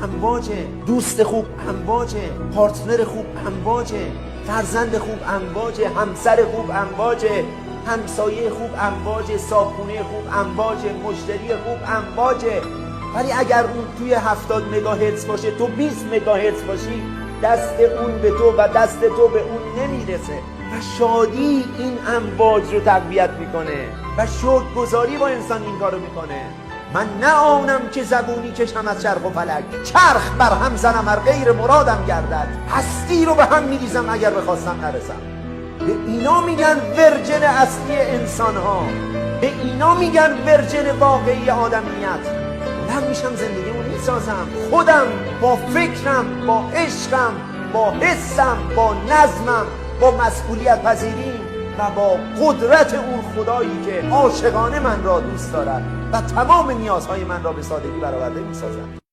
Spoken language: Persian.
امواجه، دوست خوب امواجه، پارتنر خوب امواجه، فرزند خوب امواجه، همسر خوب امواجه، همسایه خوب امواجه، صابخونه خوب امواجه، مشتری خوب امواجه. ولی اگر اون توی 70 مگاهرتز باشه، تو 20 مگاهرتز باشی، دست اون به تو و دست تو به اون نمیرسه. و شادی این امواج رو تقویت میکنه و شکرگزاری با انسان این کارو میکنه. من نه آنم که زبونی کشم از چرخ و فلک، چرخ بر هم زنم ار غیر مرادم گردد، هستی رو به هم میریزم اگر بخواستم نرسم. به اینا میگن ورژن اصلی انسان ها، به اینا میگن ورژن واقعی آدمیت. بلند میشم زندگیمو میسازم، خودم با فکرم، با عشقم، با حسم، با نظمم، با مسئولیت پذیریم و با قدرت اون خدایی که عاشقانه من را دوست دارد و تمام نیازهای من را به سادگی برآورده میسازد.